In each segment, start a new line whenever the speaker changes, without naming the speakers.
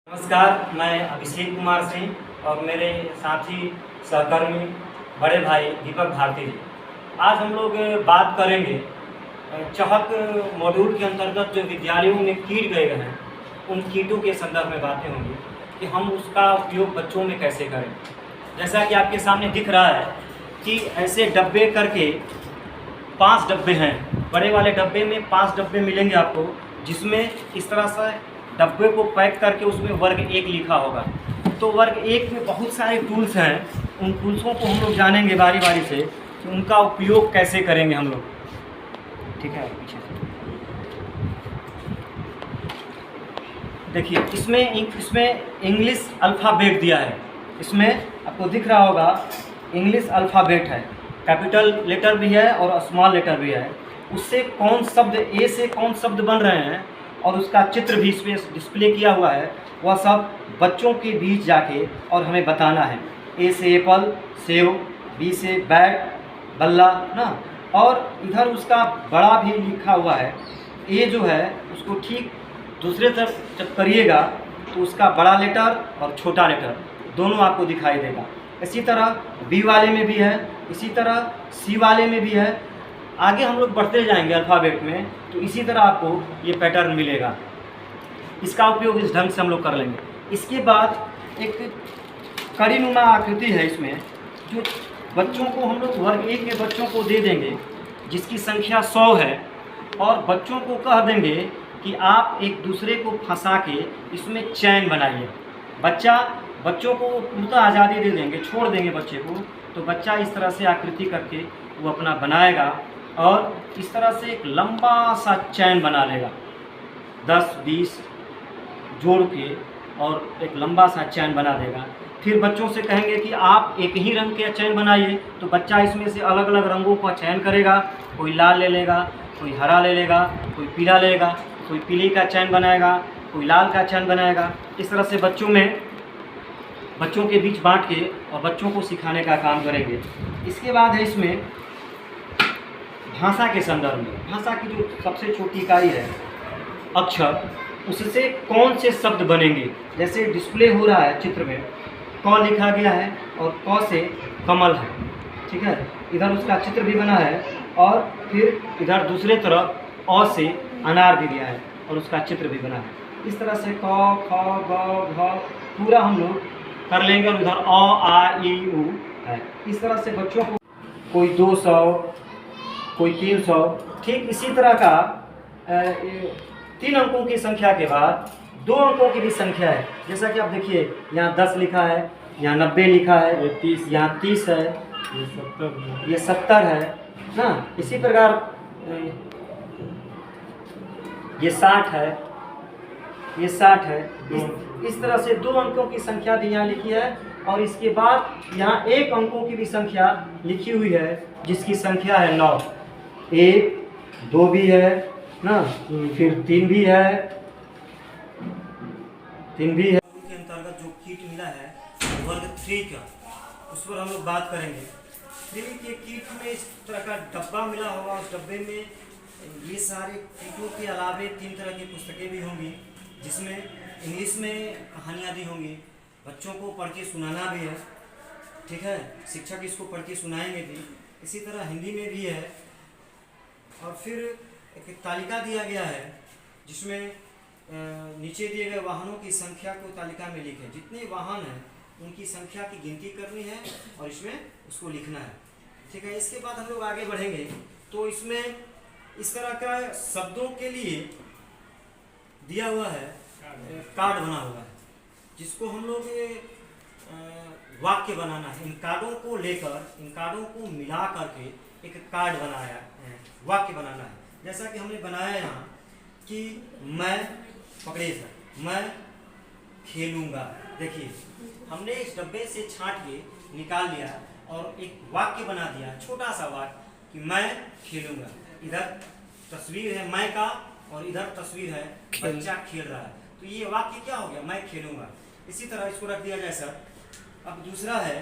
नमस्कार, मैं अभिषेक कुमार सिंह और मेरे साथी सहकर्मी बड़े भाई दीपक भारती जी। आज हम लोग बात करेंगे चहक मॉड्यूल के अंतर्गत जो विद्यालयों में कीट गए हैं उन कीटों के संदर्भ में बातें होंगी कि हम उसका उपयोग बच्चों में कैसे करें। जैसा कि आपके सामने दिख रहा है कि ऐसे डब्बे करके 5 डब्बे हैं। बड़े वाले डब्बे में 5 डब्बे मिलेंगे आपको, जिसमें इस तरह से डब्बे को पैक करके उसमें वर्ग 1 लिखा होगा। तो वर्ग 1 में बहुत सारे टूल्स हैं, उन टूल्सों को हम लोग जानेंगे बारी बारी से कि उनका उपयोग कैसे करेंगे हम लोग। ठीक है, पीछे से देखिए, इसमें इंग्लिश अल्फ़ाबेट दिया है। इसमें आपको दिख रहा होगा इंग्लिश अल्फ़ाबेट है, कैपिटल लेटर भी है और स्मॉल लेटर भी है। उससे कौन शब्द, ए से कौन शब्द बन रहे हैं और उसका चित्र भी इस पर डिस्प्ले किया हुआ है, वह सब बच्चों के बीच जाके और हमें बताना है। ए से एप्पल, सेव, बी से बैट, बल्ला ना, और इधर उसका बड़ा भी लिखा हुआ है। ए जो है उसको ठीक दूसरे तरफ जब करिएगा तो उसका बड़ा लेटर और छोटा लेटर दोनों आपको दिखाई देगा। इसी तरह बी वाले में भी है, इसी तरह सी वाले में भी है। आगे हम लोग बढ़ते जाएंगे अल्फ़ाबेट में तो इसी तरह आपको ये पैटर्न मिलेगा। इसका उपयोग इस ढंग से हम लोग कर लेंगे। इसके बाद एक कड़ीनुमा आकृति है इसमें, जो बच्चों को हम लोग वर्ग 1 के बच्चों को दे देंगे, जिसकी संख्या 100 है, और बच्चों को कह देंगे कि आप एक दूसरे को फंसा के इसमें चैन बनाइए। बच्चों को पूरा आज़ादी दे देंगे, छोड़ देंगे बच्चे को, तो बच्चा इस तरह से आकृति करके वो अपना बनाएगा और इस तरह से एक लंबा सा चैन बना लेगा, 10-20 जोड़ के, और एक लंबा सा चैन बना देगा। फिर बच्चों से कहेंगे कि आप एक ही रंग के चैन बनाइए, तो बच्चा इसमें से अलग अलग रंगों का चयन करेगा। कोई लाल ले लेगा, कोई हरा ले लेगा, कोई पीला लेगा, कोई पीले का चैन बनाएगा, कोई लाल का चैन बनाएगा। इस तरह से बच्चों के बीच बांट के और बच्चों को सिखाने का काम करेंगे। इसके बाद है इसमें भाषा के संदर्भ में, भाषा की जो सबसे छोटी इकाई है अक्षर, उससे कौन से शब्द बनेंगे। जैसे डिस्प्ले हो रहा है चित्र में, क लिखा गया है और क से कमल है, ठीक है, इधर उसका चित्र भी बना है, और फिर इधर दूसरे तरफ अ से अनार भी दिया है और उसका चित्र भी बना है। इस तरह से क ख ग घ पूरा हम लोग कर लेंगे, और उधर अ आ इ उ है। इस तरह से बच्चों को कोई 200, कोई 300, ठीक इसी तरह का 3 अंकों की संख्या के बाद 2 अंकों की भी संख्या है। जैसा कि आप देखिए, यहाँ 10 लिखा है, यहाँ 90 लिखा है, यहाँ 30 है, ये 70 है ना। इसी प्रकार ये 60 है, ये 60 है। इस तरह से 2 अंकों की संख्या भी यहाँ लिखी है, और इसके बाद यहाँ 1 अंकों की भी संख्या लिखी हुई है, जिसकी संख्या है 9। 1, 2 भी है ना, फिर 3 भी है, 3 भी है। के अंतर्गत जो कीट मिला है वर्ग 3 का, उस पर हम लोग बात करेंगे। 3 के कीट में इस तरह का डब्बा मिला होगा, उस डब्बे में ये सारे कीटों के अलावे 3 तरह की पुस्तकें भी होंगी, जिसमें इंग्लिश में कहानियाँ दी होंगी, बच्चों को पढ़ के सुनाना भी है, ठीक है, शिक्षक इसको पढ़ के सुनाएंगे भी। इसी तरह हिंदी में भी है, और फिर एक तालिका दिया गया है, जिसमें नीचे दिए गए वाहनों की संख्या को तालिका में लिखें। जितने वाहन हैं उनकी संख्या की गिनती करनी है और इसमें उसको लिखना है, ठीक है। इसके बाद हम लोग आगे बढ़ेंगे तो इसमें इस तरह का शब्दों के लिए दिया हुआ है, कार्ड बना हुआ है, जिसको हम लोग वाक्य बनाना है। इन कार्डों को लेकर, इन कार्डों को मिला करके एक कार्ड बनाया है, वाक्य बनाना है। जैसा कि हमने बनाया यहाँ कि मैं, पकड़िए सर, मैं खेलूँगा। देखिए, हमने इस डब्बे से छांट के निकाल लिया और एक वाक्य बना दिया, छोटा सा वाक्य कि मैं खेलूँगा। इधर तस्वीर है मैं का और इधर तस्वीर है बच्चा खेल रहा है, तो ये वाक्य क्या हो गया, मैं खेलूँगा। इसी तरह इसको रख दिया जाए सर। अब दूसरा है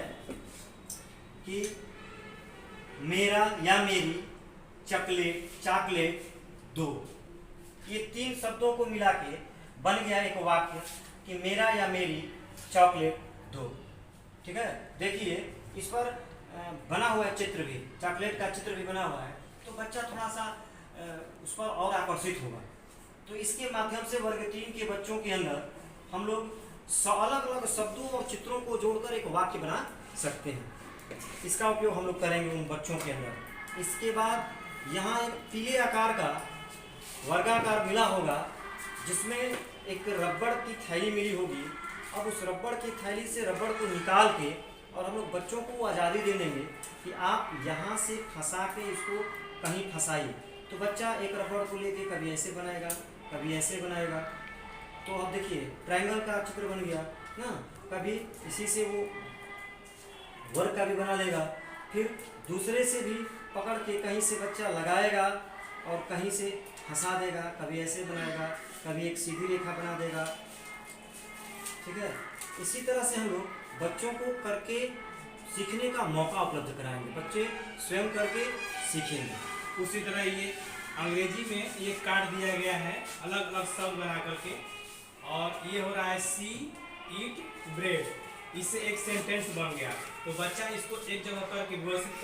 कि मेरा या मेरी चॉकलेट दो। ये 3 शब्दों को मिला के बन गया एक वाक्य कि मेरा या मेरी चॉकलेट दो। ठीक है, देखिए इस पर बना हुआ है चित्र भी, चॉकलेट का चित्र भी बना हुआ है, तो बच्चा थोड़ा सा उस पर और आकर्षित होगा। तो इसके माध्यम से वर्ग 3 के बच्चों के अंदर हम लोग अलग अलग शब्दों और चित्रों को जोड़कर एक वाक्य बना सकते हैं। इसका उपयोग हम लोग करेंगे उन बच्चों के अंदर। इसके बाद यहाँ एक पीले आकार का वर्गाकार मिला होगा, जिसमें एक रबड़ की थैली मिली होगी। अब उस रबड़ की थैली से रबड़ को निकाल के और हम लोग बच्चों को आज़ादी दे देंगे कि आप यहाँ से फंसा के इसको कहीं फंसाइए। तो बच्चा एक रबड़ को लेके कभी ऐसे बनाएगा, कभी ऐसे बनाएगा। तो अब देखिए ट्रायंगल का चित्र बन गया ना, कभी इसी से वो वर्ग का भी बना लेगा। फिर दूसरे से भी पकड़ के कहीं से बच्चा लगाएगा और कहीं से फंसा देगा, कभी ऐसे बनाएगा, कभी एक सीधी रेखा बना देगा। ठीक है, इसी तरह से हम लोग बच्चों को करके सीखने का मौका उपलब्ध कराएंगे, बच्चे स्वयं करके सीखेंगे।
उसी तरह ये अंग्रेजी में ये काट दिया गया है अलग अलग शब्द बना करके, और ये हो रहा है सी ईट ब्रेड, इससे एक सेंटेंस बन गया। तो बच्चा इसको एक जगह करके व्यवस्थित